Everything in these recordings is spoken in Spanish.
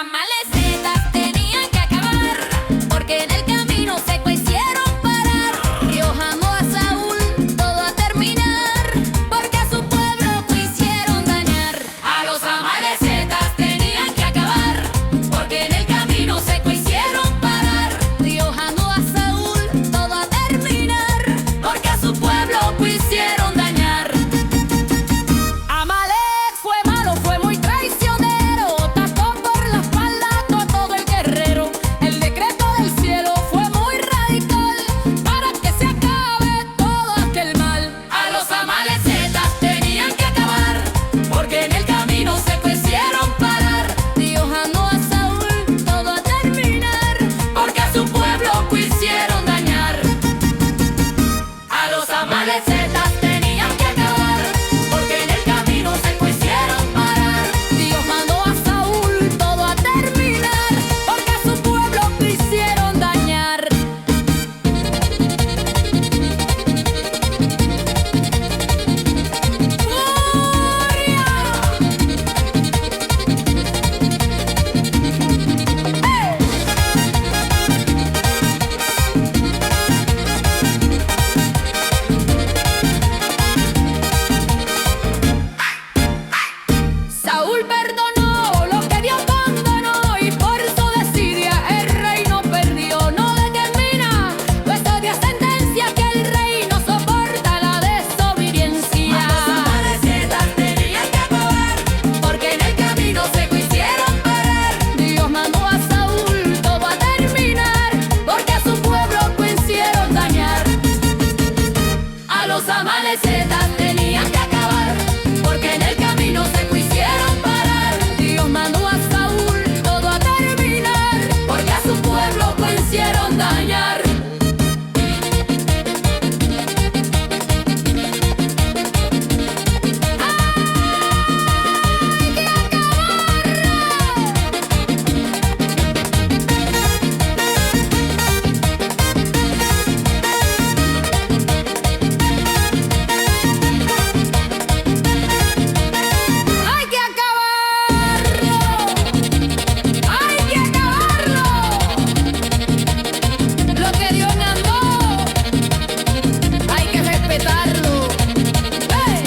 amalecetas tenían que acabar, porque en el camino seco hicieron parar. Dios amó a Saúl, todo a terminar, porque a su pueblo quisieron dañar. A los amalecetas tenían que acabar, porque en el camino seco hicieron parar. Dios amó a Saúl, todo a terminar, porque a su pueblo quisieron dañar. Amalek fue malo, fue muy traicionero, atacó por la espalda a todo el guerrero. El decreto del cielo fue muy radical, para que se acabe todo aquel mal. A los amalecetas tenían que acabar, porque en el camino se quisieron parar. Dios amó a Saúl, todo a terminar, porque a su pueblo quisieron dañar. A los amalecetas tenían que acabar, porque en el camino se quisieron parar. Dios mandó a Saúl, todo a terminar, porque a su pueblo quisieron dañar. Saúl perdonó lo que Dios condenó, y por su desidia el reino perdió. No determina pues odia sentencia, que el rey no soporta la desobediencia. A los amalecetas tenían que acabar, porque en el camino se quisieron parar. Dios mandó a Saúl, todo a terminar, porque a su pueblo quisieron dañar. A los amalecetas tenían que acabar, porque en el camino se quisieron parar. Dios mandó a Saúl, todo a terminar, porque a su pueblo quisieron dañar. ¡Hay que ¡hay que acabarlo! ¡Hay que acabarlo! Lo que Dios mandó, hay que respetarlo. ¡Hey!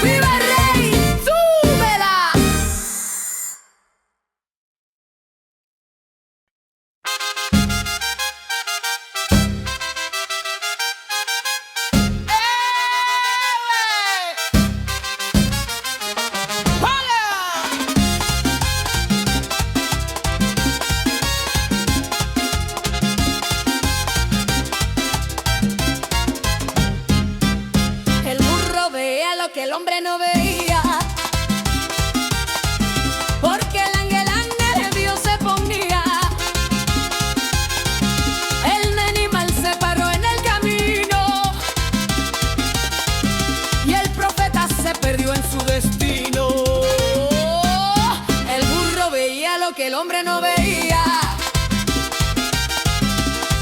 ¡Viva el rey! ¡Súbela! El burro veía lo que el hombre no veía, porque el ángel de Dios se ponía. El animal se paró en el camino, y el profeta se perdió en su destino. El burro veía lo que el hombre no veía,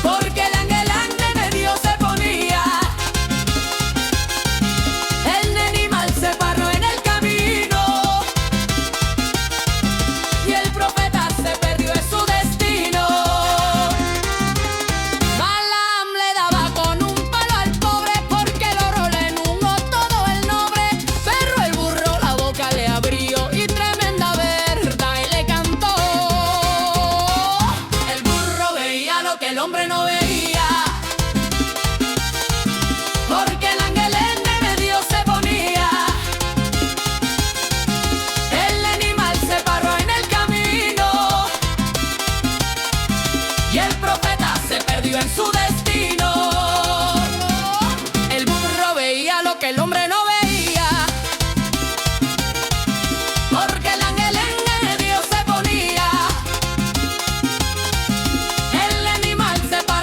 porque el ángel de Dios se ponía. El animal se paró en el camino, y el profeta se perdió en su destino. Balaam le daba con un palo al pobre, porque el oro le nubo todo el nombre. Pero el burro la boca le abrió, y tremenda verdad y le cantó. El burro veía lo que el hombre no veía, porque el ángel de Dios se ponía. El animal se paró en el camino, y el profeta se perdió en su destino. El burro veía lo que el hombre no veía, porque el ángel de Dios se ponía. El animal se paró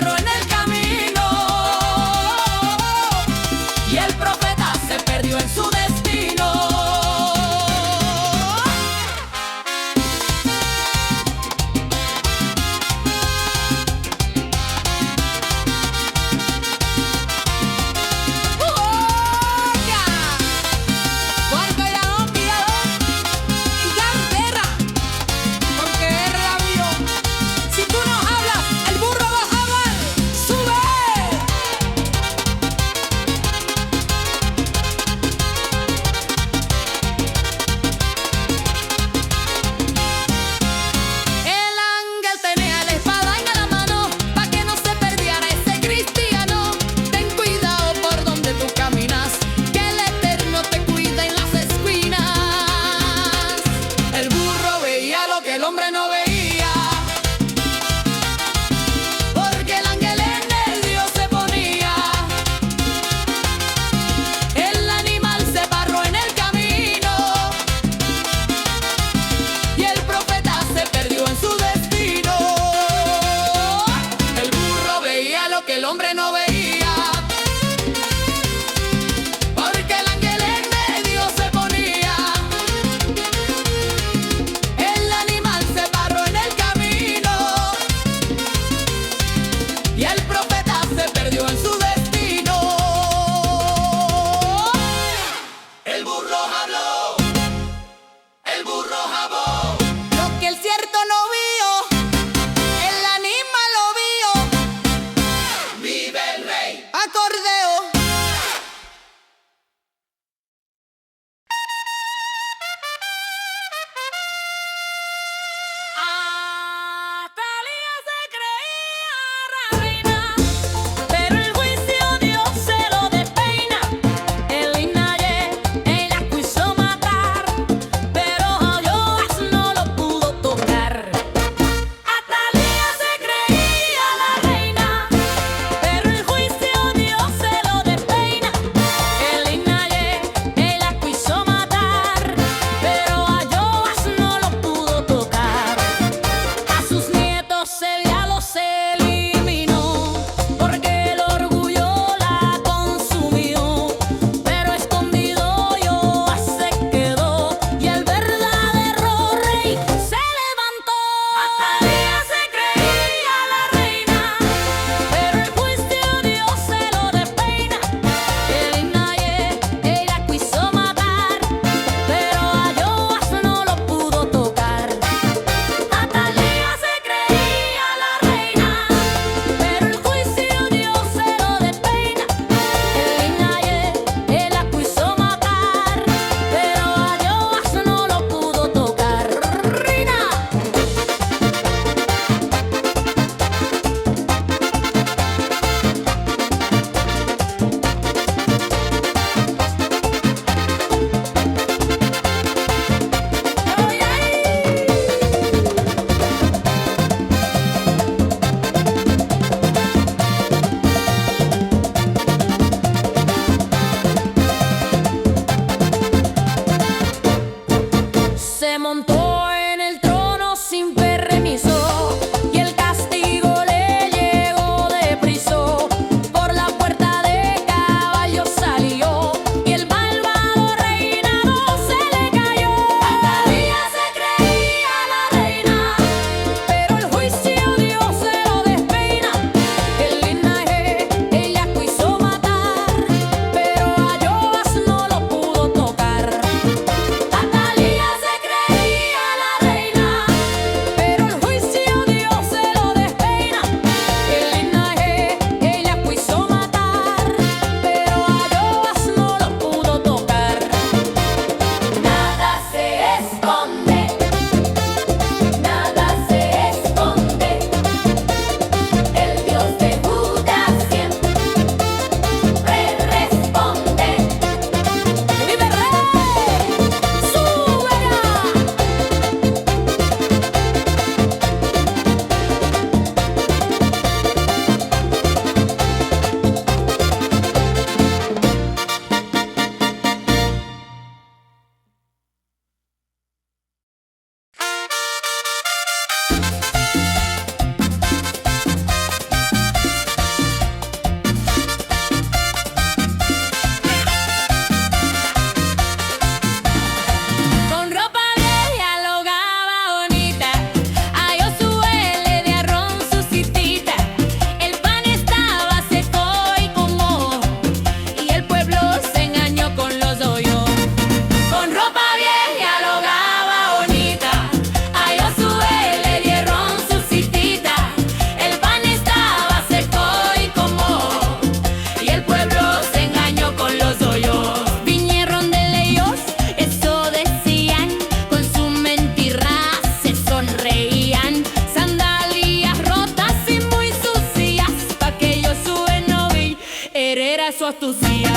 eso astucia.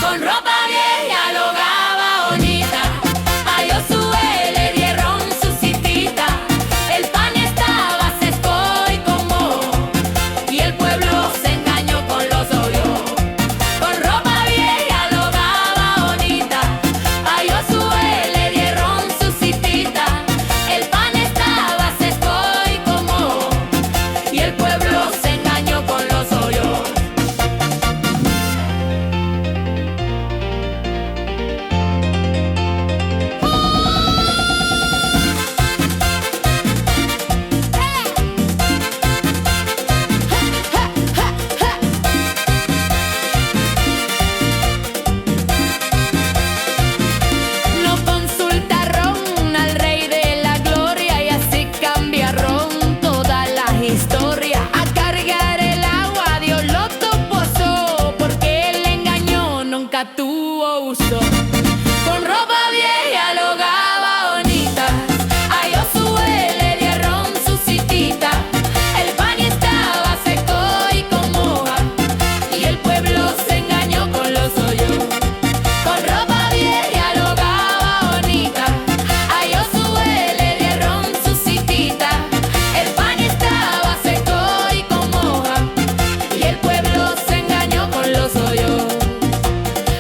Con ropa vieja lo gaba bonita, a Josué le dieron su citita. El pan estaba seco y con moho, y el pueblo se engañó con los hoyos. Con ropa vieja lo gaba bonita, a Josué le dieron su citita. El pan estaba seco y con moho, y el pueblo se engañó con los hoyos. No consultaron al rey de la gloria y así cambiaron toda la historia. A cargar el agua Dios lo topozó, porque el engaño nunca tuvo uso. Con ropa vieja lo gaba bonita, a Josué le dieron su citita. El pan estaba seco y con moja, y el pueblo se engañó con los hoyos. Con ropa vieja lo gaba bonita, a Josué le dieron su citita. El pan estaba seco y con moja, y el pueblo se engañó con los hoyos.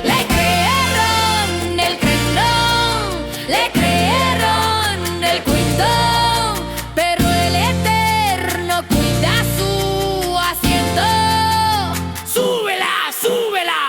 Le creyeron el crenón, le creyeron el cuindón, pero el Eterno cuida su asiento. ¡Súbela, súbela!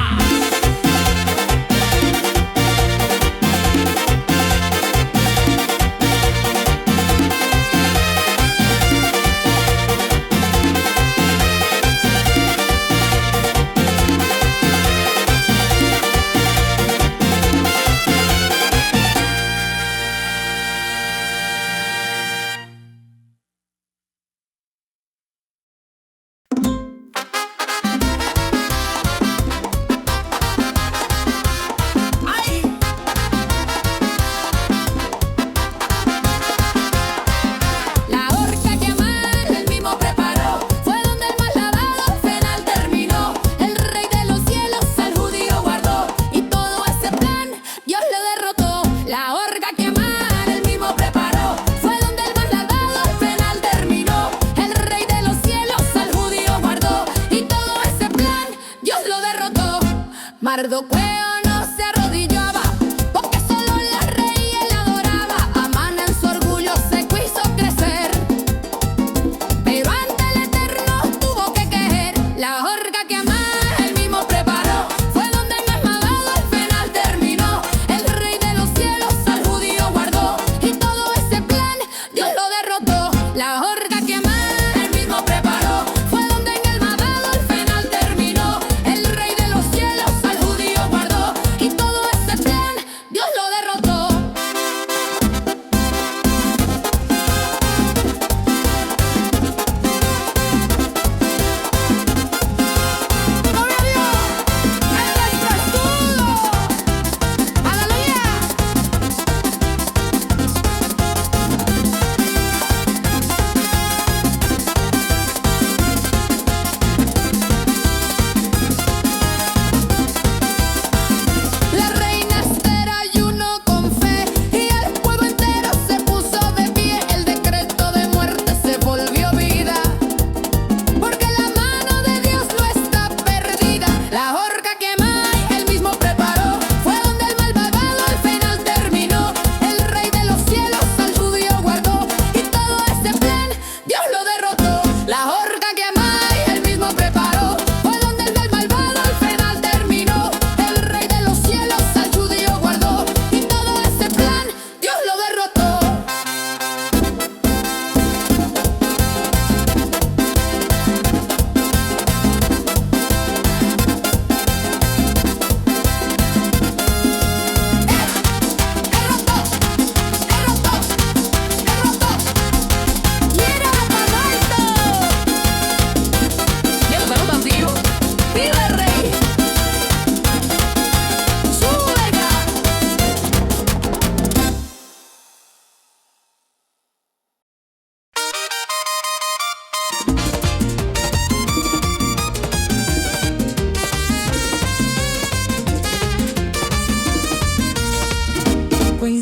La horca que Amán él mismo preparó fue donde el más lavado al final terminó. El rey de los cielos al judío guardó, y todo ese plan Dios lo derrotó. La horca que Amán él mismo preparó fue donde el más lavado al final terminó. El rey de los cielos al judío guardó, y todo ese plan Dios lo derrotó. Mardoqueo no se arrodillaba, porque solo la rey él adoraba. Amán en su orgullo se quiso crecer, pero ante el Eterno tuvo que caer. La horca que Amán él mismo preparó fue donde el más malvado al final terminó. El rey de los cielos al judío guardó, y todo ese plan Dios lo derrotó. La horca que Amán él mismo preparó fue donde en el malvado al final terminó. El rey de los cielos al judío guardó,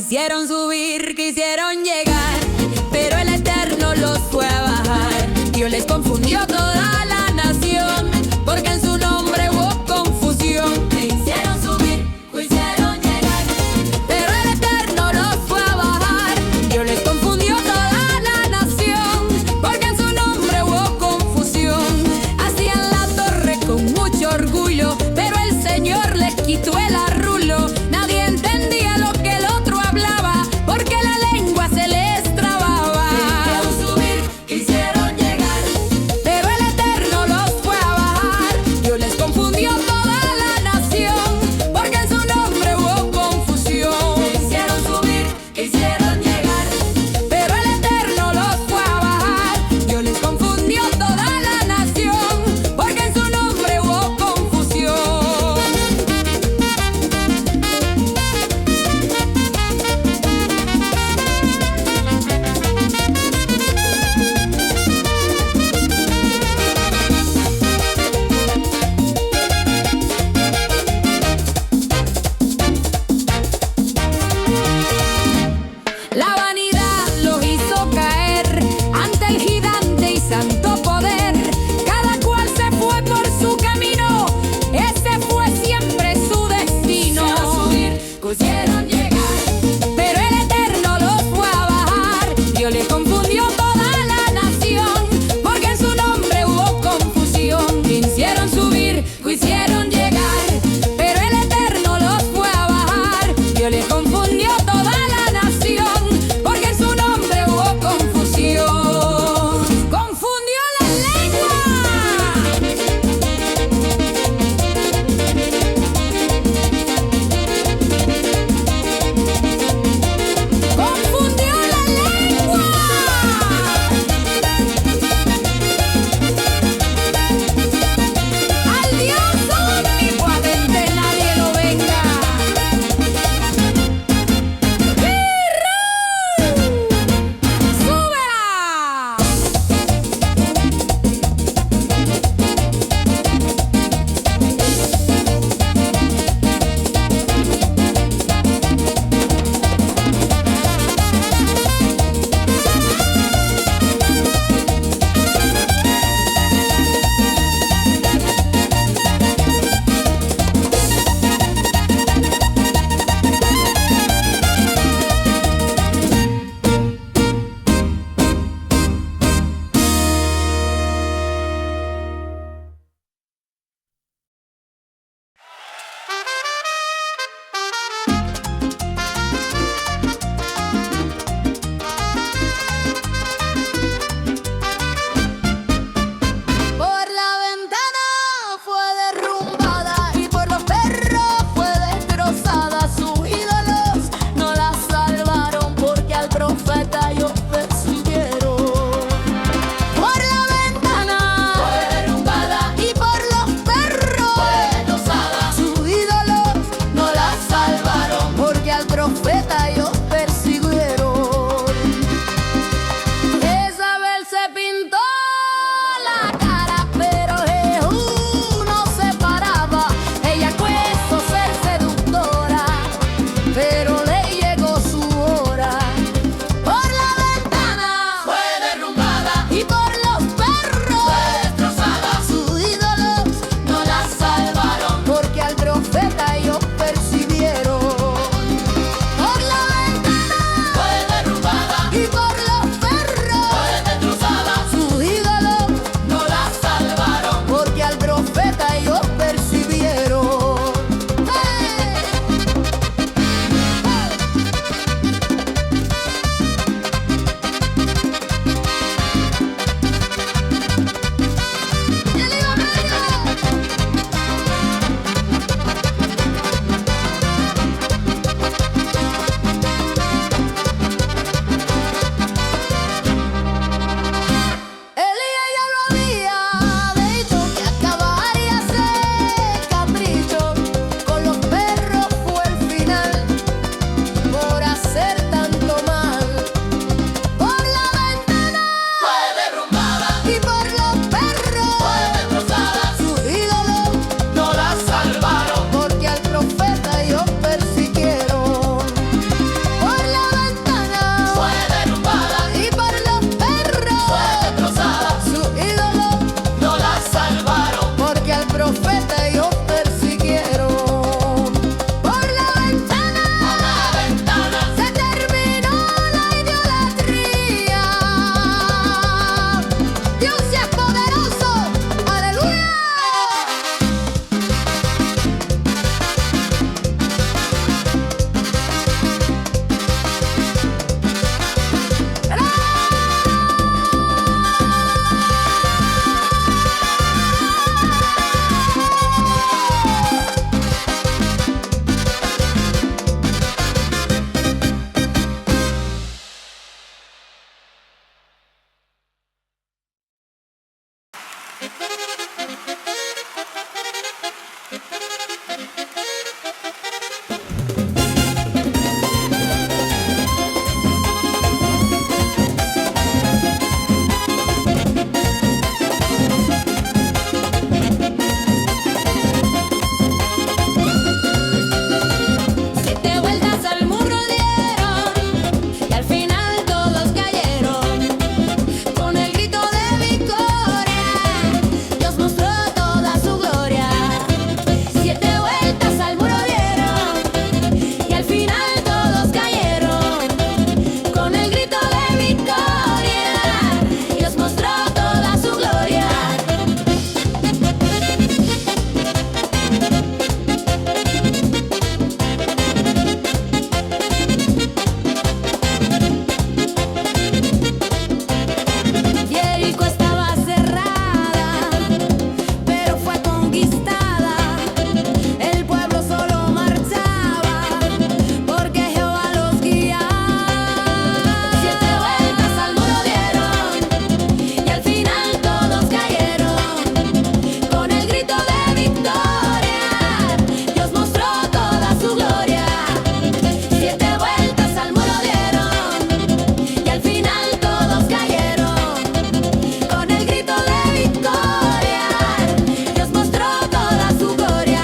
Quisieron subir, quisieron llegar, pero el Eterno los fue a bajar. Dios les confundió toda la nación, porque en su nombre hubo confusión. Quisieron subir, quisieron llegar, pero el Eterno los fue a bajar. Dios les confundió toda la nación, porque en su nombre hubo confusión. Hacían la torre con mucho orgullo, pero el Señor les quitó el arrulo. Nadie entendía lo que el otro hablaba, porque la ley México estaba cerrada, pero fue conquistada. El pueblo solo marchaba porque Jehová los guiaba. 7 vueltas al muro dieron y al final todos cayeron. Con el grito de victoria, Dios mostró toda su gloria. 7 vueltas al muro dieron y al final todos cayeron. Con el grito de victoria, Dios mostró toda su gloria.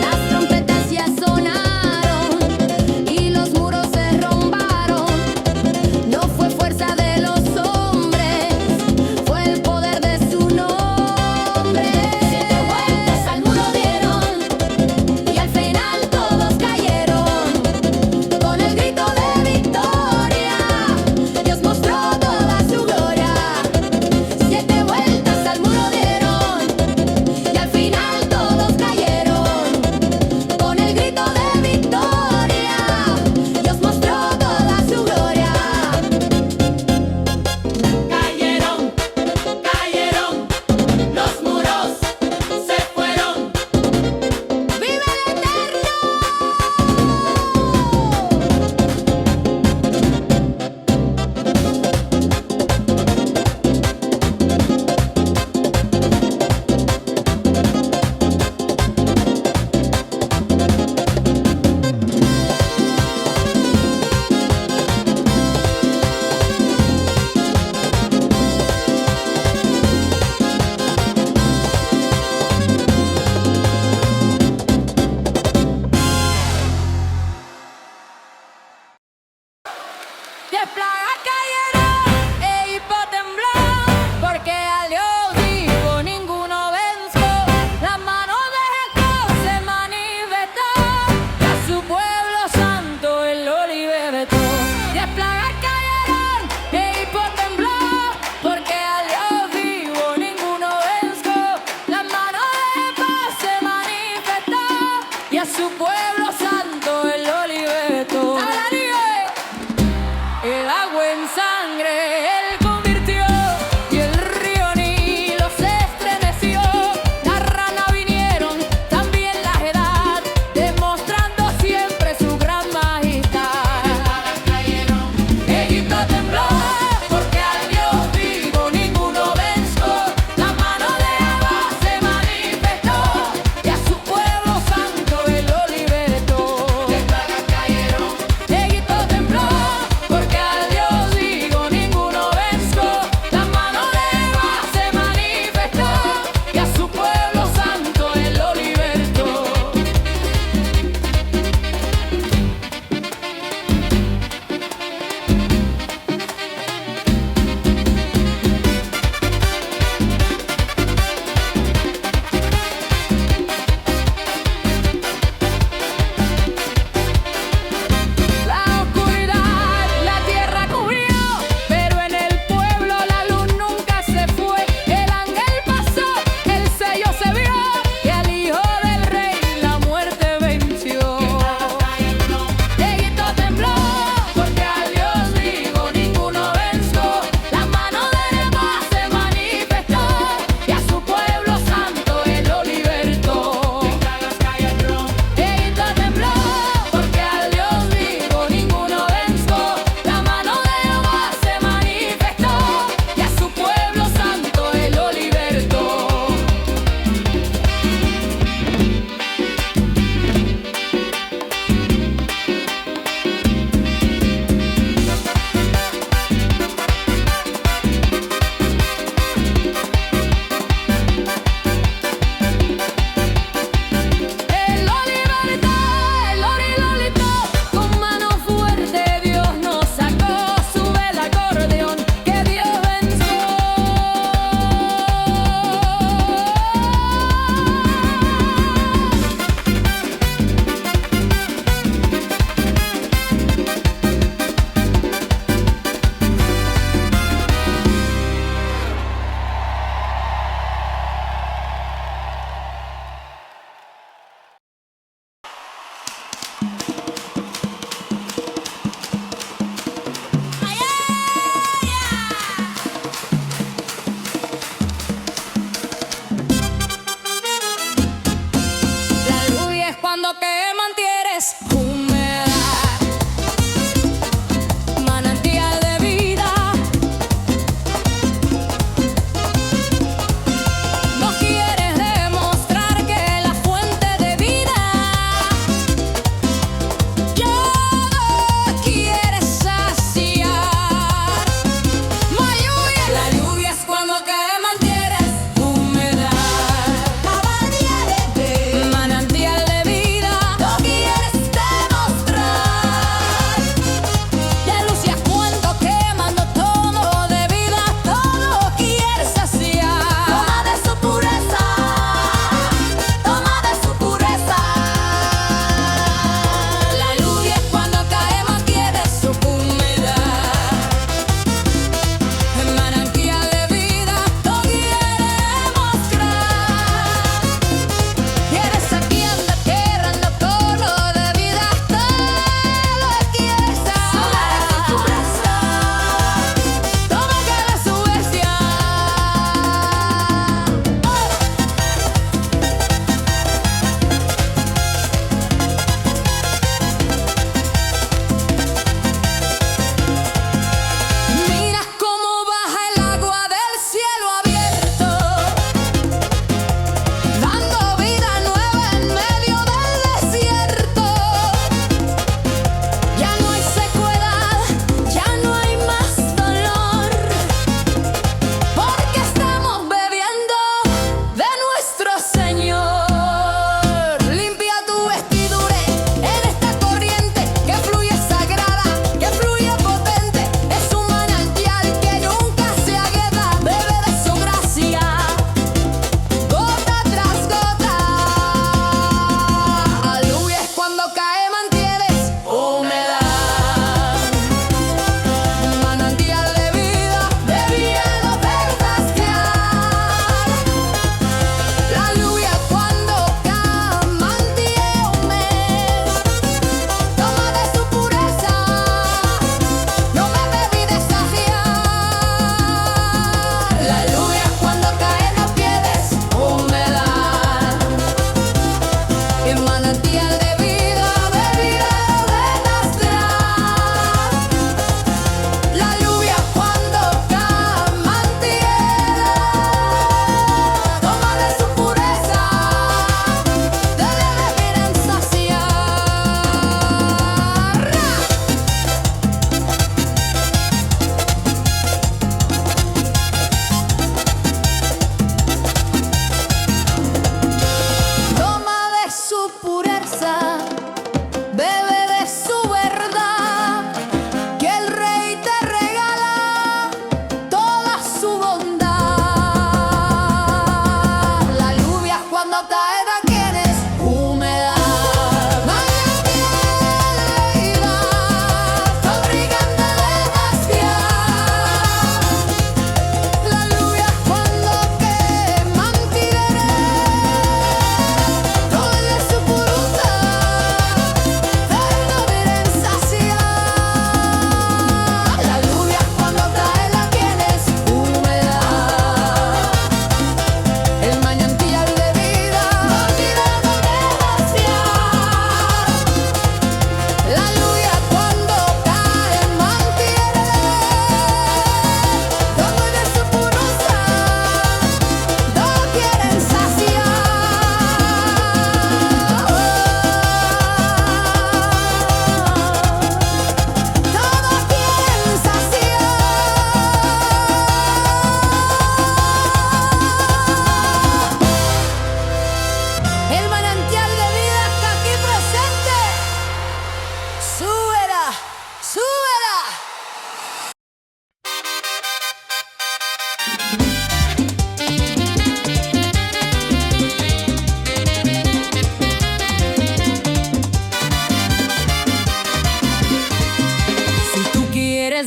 Las trompetas ya sonaron y los muros se rombaron. No fue fuerza de los hombres, fue el poder de su nombre. 7 vueltas al muro dieron y al final todos cayeron. Con el grito de victoria, Dios mostró toda su gloria. 7 vueltas al muro dieron y al final todos cayeron. Con el grito de victoria, Dios mostró toda su gloria. Cayeron, cayeron, los muros se fueron. ¡Viva el Eterno! Diez plagas cayeron e hipo tembló, porque al Dios vivo ninguno venció. La mano de Jacob se manifestó, y a su pueblo santo él lo libertó. 10 plagas cayeron e hipo tembló, porque al Dios vivo ninguno venció. La mano de Jacob se manifestó, y a su pueblo santo él lo libertó. El agua en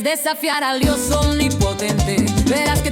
desafiar al Dios omnipotente, verás que